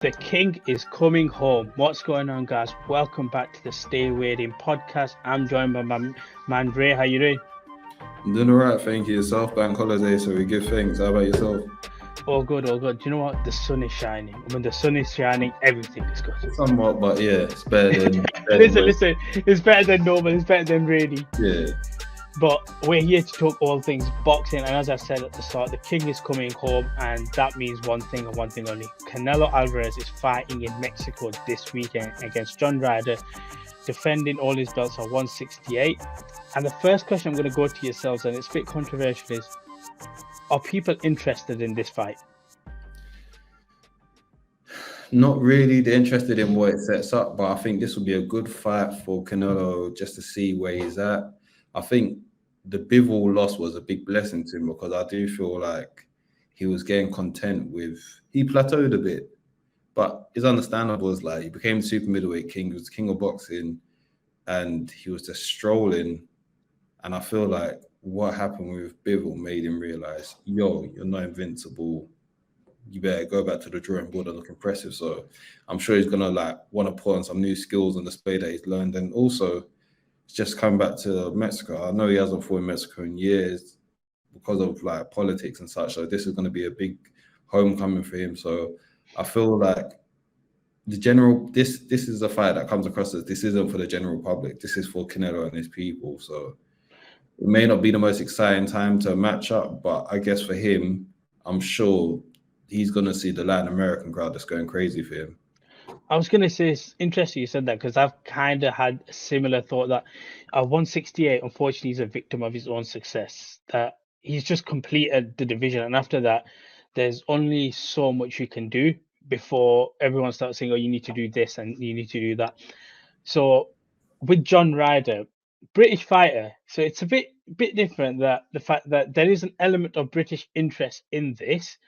The king is coming home. What's going on, guys? Welcome back to the Stay Waiting Podcast. I'm joined by my man Ray. How you doing? I'm doing all right, thank you. Yourself, bank holiday, so we give thanks. How about yourself? All good, all good. Do you know what? The sun is shining. When the sun is shining, everything is good. Somewhat, but yeah, it's better than... Listen, it's better than normal. It's better than rainy. Yeah. But we're here to talk all things boxing. And as I said at the start, the king is coming home. And that means one thing and one thing only. Canelo Alvarez is fighting in Mexico this weekend against John Ryder, defending all his belts at 168. And the first question I'm going to go to yourselves, and it's a bit controversial, is, are people interested in this fight? Not really. They're interested in what it sets up, but I think this will be a good fight for Canelo just to see where he's at. I think the Bivol loss was a big blessing to him because I do feel like he was getting content with... He plateaued a bit, but it's understandable. It's like he became the super middleweight king. He was the king of boxing, and he was just strolling. And I feel like what happened with Bivol made him realize, yo, you're not invincible. You better go back to the drawing board and look impressive. So I'm sure he's gonna want to put on some new skills on display that he's learned. And also, just coming back to Mexico. I know he hasn't fought in Mexico in years because of politics and such. So this is going to be a big homecoming for him. So I feel like this is a fight that comes across as this isn't for the general public. This is for Canelo and his people. So it may not be the most exciting time to match up, but I guess for him, I'm sure he's going to see the Latin American crowd that's going crazy for him. I was going to say, it's interesting you said that because I've kind of had a similar thought that at 168, unfortunately, he's a victim of his own success. That he's just completed the division. And after that, there's only so much you can do before everyone starts saying, oh, you need to do this and you need to do that. So with John Ryder, British fighter, so it's a bit different, that the fact that there is an element of British interest in this.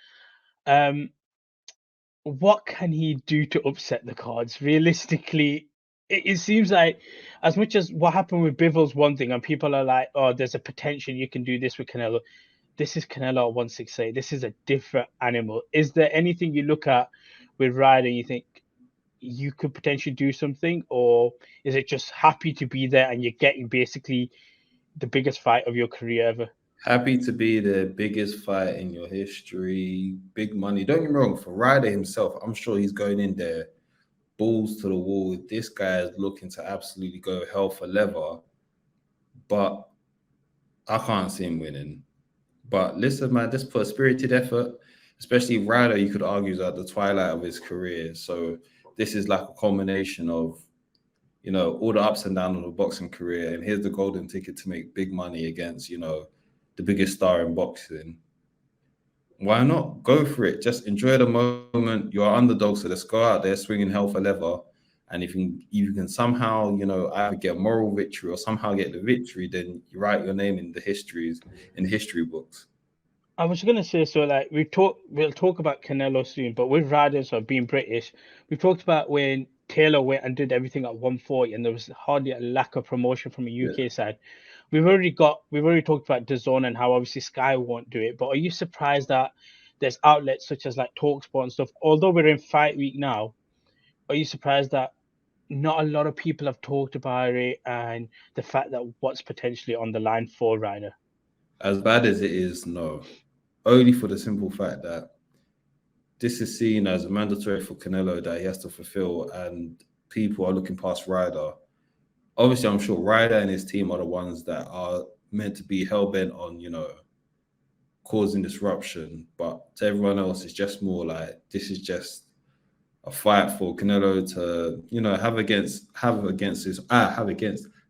What can he do to upset the cards? Realistically, it seems like as much as what happened with Bivol's one thing, and people are like, oh, there's a potential you can do this with Canelo. This is Canelo at 168. This is a different animal. Is there anything you look at with Ryder you think you could potentially do something? Or is it just happy to be there and you're getting basically the biggest fight of your career ever? Happy to be the biggest fight in your history, big money. Don't get me wrong, for Ryder himself, I'm sure he's going in there, balls to the wall. This guy is looking to absolutely go hell for leather, but I can't see him winning. But listen, man, just put a spirited effort, especially Ryder, you could argue, is at the twilight of his career. So this is like a culmination of, all the ups and downs of the boxing career. And here's the golden ticket to make big money against, the biggest star in boxing. Why not? Go for it. Just enjoy the moment. You're underdog, so let's go out there swinging hell for leather. And if you can somehow, either get a moral victory or somehow get the victory, then you write your name in the history books. I was going to say, so we'll talk about Canelo soon, but with Ryder, so being British, we talked about when Taylor went and did everything at 140, and there was hardly a lack of promotion from a UK side. We've already talked about DAZN and how obviously Sky won't do it, but are you surprised that there's outlets such as TalkSport and stuff? Although we're in fight week now, are you surprised that not a lot of people have talked about it and the fact that what's potentially on the line for Ryder? As bad as it is, no. Only for the simple fact that this is seen as mandatory for Canelo that he has to fulfill, and people are looking past Ryder. Obviously, I'm sure Ryder and his team are the ones that are meant to be hell-bent on, causing disruption. But to everyone else, it's just more like this is just a fight for Canelo to,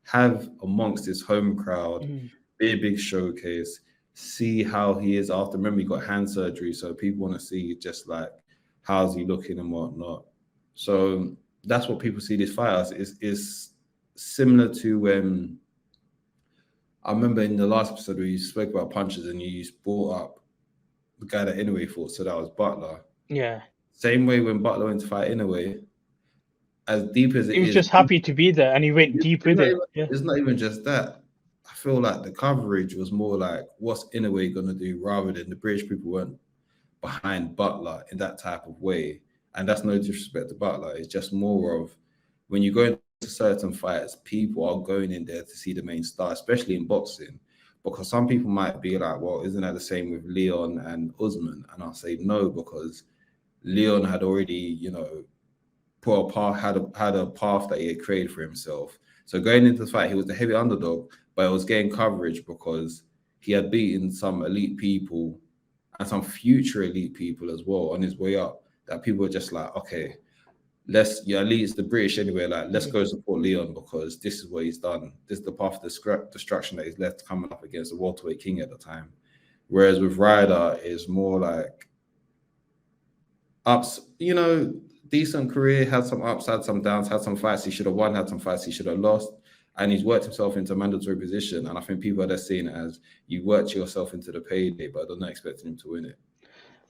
have amongst his home crowd, be a big showcase, see how he is after. Remember, he got hand surgery, so people want to see just how's he looking and whatnot. So that's what people see this fight as. Is similar to when I remember in the last episode where you spoke about punches and you brought up the guy that Inoue fought, so that was Butler. Yeah. Same way when Butler went to fight Inoue, as deep as it is, he was just happy to be there and he went deep with it. It's not even just that. I feel like the coverage was more like, what's Inoue going to do, rather than the British people weren't behind Butler in that type of way. And that's no disrespect to Butler. It's just more of when you go into certain fights, people are going in there to see the main star, especially in boxing. Because some people might be like, well, isn't that the same with Leon and Usman? And I'll say no, because Leon had already, you know, put a path, had a path that he had created for himself. So going into the fight, he was the heavy underdog, but it was getting coverage because he had beaten some elite people and some future elite people as well on his way up. That people were just like, okay, at least the British anyway, like, let's go support Leon because this is what he's done. This is the path of destruction that he's left coming up against the welterweight king at the time. Whereas with Ryder, it's more like ups, you know, decent career, had some ups, had some downs, had some fights he should have won, had some fights he should have lost. And he's worked himself into a mandatory position. And I think people are just seeing it as you worked yourself into the payday, but they're not expecting him to win it.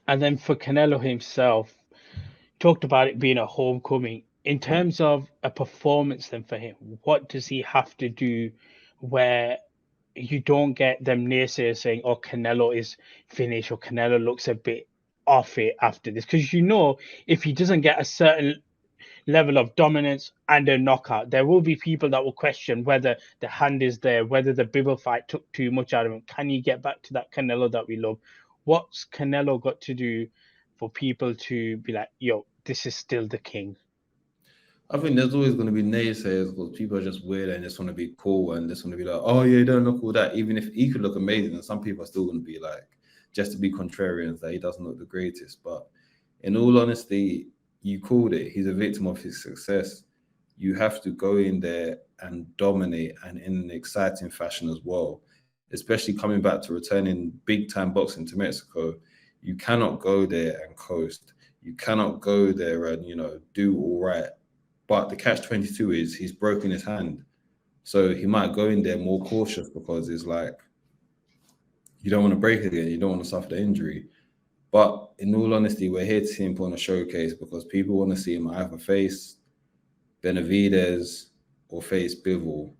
And then for Canelo himself, talked about it being a homecoming. In terms of a performance then for him, what does he have to do where you don't get them naysayers saying, oh, Canelo is finished or Canelo looks a bit off it after this? Because you know, if he doesn't get a certain level of dominance and a knockout, there will be people that will question whether the hand is there, whether the Bivol fight took too much out of him. Can he get back to that Canelo that we love? What's Canelo got to do for people to be like, yo, this is still the king? I think there's always going to be naysayers because people are just weird and just want to be cool and just want to be like, oh, yeah, you don't look all that. Even if he could look amazing, and some people are still going to be like, just to be contrarians, that he doesn't look the greatest. But in all honesty, you called it. He's a victim of his success. You have to go in there and dominate, and in an exciting fashion as well, especially coming back to returning big-time boxing to Mexico. You cannot go there and coast. You cannot go there and, you know, do all right. But the catch-22 is he's broken his hand. So he might go in there more cautious because it's like, you don't want to break it again. You don't want to suffer the injury. But in all honesty, we're here to see him put on a showcase because people want to see him either face Benavidez or face Bivol.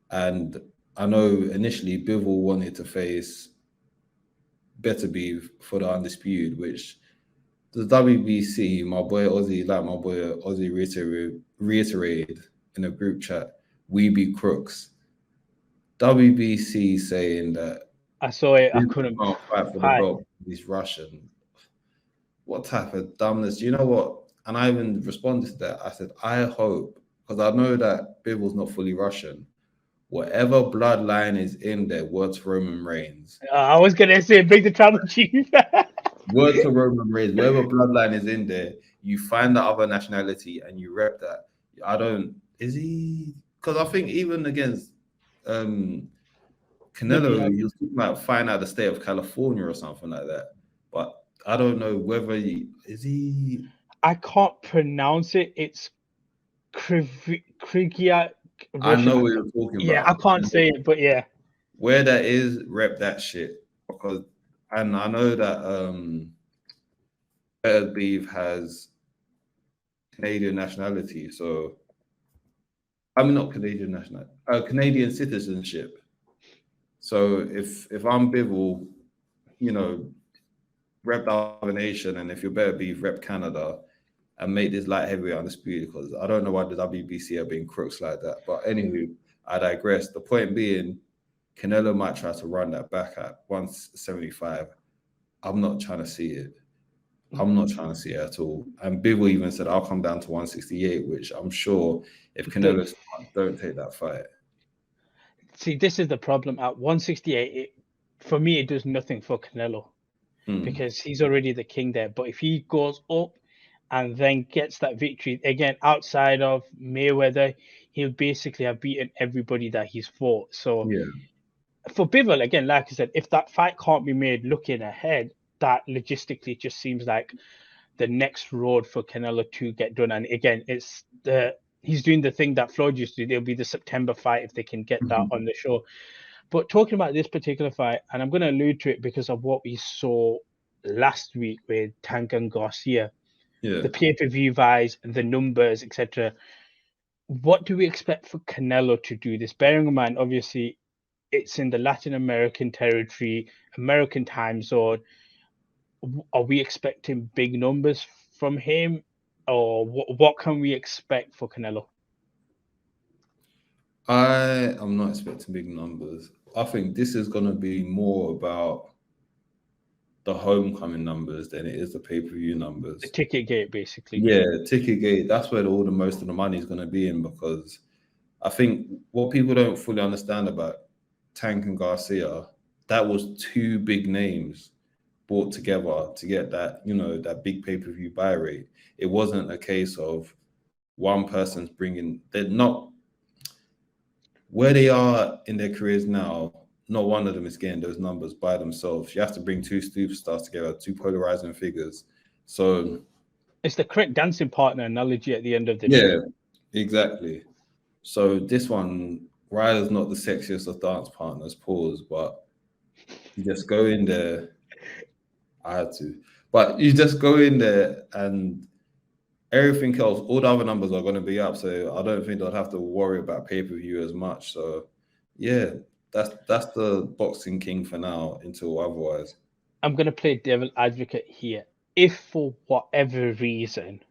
And I know initially Bivol wanted to face Beterbiev for the undisputed, which the WBC, my boy Ozzy reiterated in a group chat, we be crooks. WBC saying that I saw it. I couldn't fight for the belt. He's Russian. What type of dumbness? You know what? And I even responded to that. I said, I hope, because I know that Bivol's not fully Russian. Whatever bloodline is in there, words Roman Reigns. I was gonna say, bring the tribal chief. Word to Roman Reigns, whatever bloodline is in there, you find that other nationality and you rep that. Is he? Because I think even against Canelo, he was talking about find out the state of California or something like that. But I don't know whether is he. I can't pronounce it. It's Krigia. I know what you're talking about. Yeah, I can't say it, but yeah. Where that is, rep that shit. Because, and I know that Beterbiev has Canadian nationality, so I mean not Canadian nationality, Canadian citizenship. So if I'm Bivol, you know, rep the other nation, and if you're Beterbiev, rep Canada, and make this light heavyweight undisputed, because I don't know why the WBC are being crooks like that. But anyway, I digress. The point being, Canelo might try to run that back at 175. I'm not trying to see it. I'm not trying to see it at all. And Bivol even said, I'll come down to 168, which I'm sure if Canelo don't take that fight. See, this is the problem. At 168, for me, it does nothing for Canelo because he's already the king there. But if he goes up and then gets that victory, again, outside of Mayweather, he'll basically have beaten everybody that he's fought. So for Bivol, again, like I said, if that fight can't be made looking ahead, that logistically just seems like the next road for Canelo to get done. And again, he's doing the thing that Floyd used to do. It'll be the September fight if they can get that on the show. But talking about this particular fight, and I'm going to allude to it because of what we saw last week with Tank and Garcia, the pay-per-view buys and the numbers, etc. What do we expect for Canelo to do this? Bearing in mind, obviously, it's in the Latin American territory, American time zone. Are we expecting big numbers from him? or what can we expect for Canelo? I am not expecting big numbers. I think this is going to be more about the homecoming numbers than it is the pay-per-view numbers. The ticket gate, basically. Yeah, ticket gate. That's where all the most of the money is going to be in, because I think what people don't fully understand about Tank and Garcia, that was two big names brought together to get that, that big pay-per-view buy rate. It wasn't a case of one person's bringing. They're not where they are in their careers now. Not one of them is getting those numbers by themselves. You have to bring two superstars together, two polarizing figures. So it's the correct dancing partner analogy at the end of the day. day. Yeah, exactly. So this one, Ryder's not the sexiest of dance partners, pause, but you just go in there. I had to. But you just go in there and everything else, all the other numbers are going to be up. So I don't think they'll have to worry about pay-per-view as much. So yeah, that's the boxing king for now until otherwise. I'm going to play devil advocate here. If for whatever reason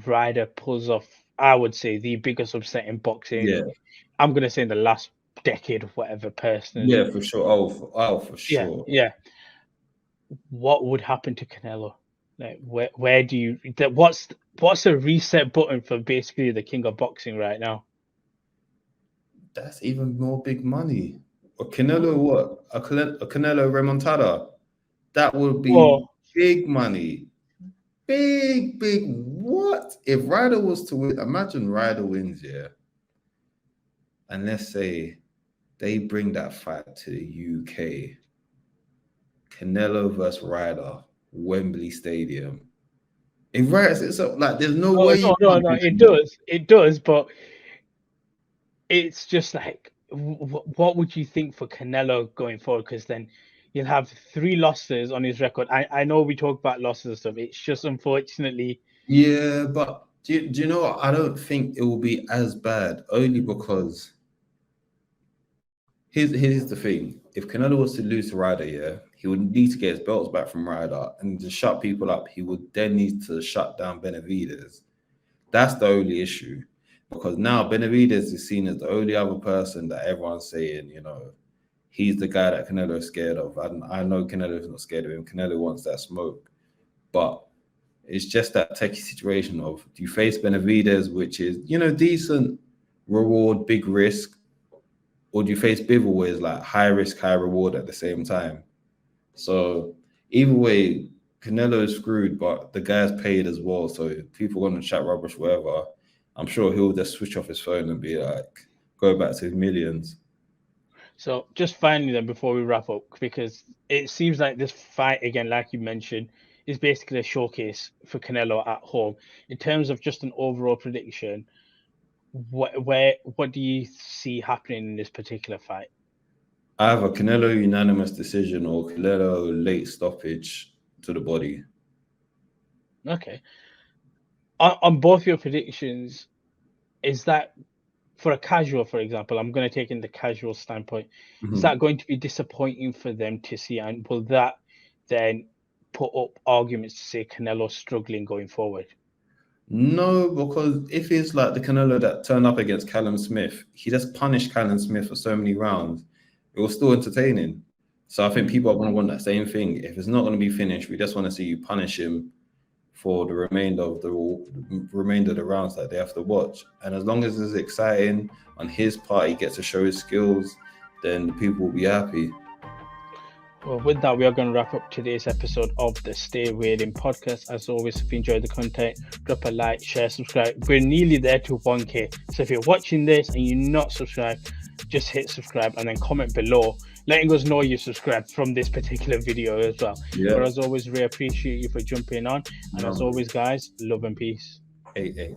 Ryder pulls off, I would say, the biggest upset in boxing, I'm going to say in the last decade of whatever, personally. Yeah, for sure. Oh, for sure. Yeah. What would happen to Canelo? Like, where do you? What's a reset button for basically the king of boxing right now? That's even more big money. A Canelo, what? A Canelo remontada. That would be big money. Big. What? If Ryder was to win, imagine Ryder wins, yeah. And let's say they bring that fight to the UK. Canelo versus Ryder, Wembley Stadium. If Ryder, so like, there's no way. No, it does, but it's just like, what would you think for Canelo going forward? Because then you'll have 3 losses on his record. I know we talk about losses and stuff. It's just unfortunately. Yeah, but do you know what? I don't think it will be as bad, only because here's the thing. If Canelo was to lose to Ryder, yeah, he would need to get his belts back from Ryder, and to shut people up, he would then need to shut down Benavidez. That's the only issue, because now Benavidez is seen as the only other person that everyone's saying, he's the guy that Canelo is scared of. I know Canelo is not scared of him. Canelo wants that smoke. But it's just that techie situation of, do you face Benavidez, which is, decent reward, big risk, or do you face Bivol, where it's like high risk, high reward at the same time? So either way, Canelo is screwed, but the guy's paid as well. So if people are going to chat rubbish, whatever, I'm sure he'll just switch off his phone and be like, go back to his millions. So just finally then, before we wrap up, because it seems like this fight, again, like you mentioned, is basically a showcase for Canelo at home. In terms of just an overall prediction, what do you see happening in this particular fight? I have a Canelo unanimous decision or Canelo late stoppage to the body. Okay. On both your predictions, is that for a casual, for example, I'm going to take in the casual standpoint, is that going to be disappointing for them to see? And will that then put up arguments to say Canelo's struggling going forward? No, because if it's like the Canelo that turned up against Callum Smith, he just punished Callum Smith for so many rounds, it was still entertaining. So I think people are going to want that same thing. If it's not going to be finished, we just want to see you punish him for the remainder of the rounds that they have to watch. And as long as it's exciting on his part, he gets to show his skills, then the people will be happy. Well, with that, we are going to wrap up today's episode of the Stay Weighed-In Podcast. As always, if you enjoyed the content, drop a like, share, subscribe. We're nearly there to 1K. So if you're watching this and you're not subscribed, just hit subscribe and then comment below, letting us know you subscribed from this particular video as well. Yeah. But as always, Ray, appreciate you for jumping on. And as always, guys, love and peace. Hey.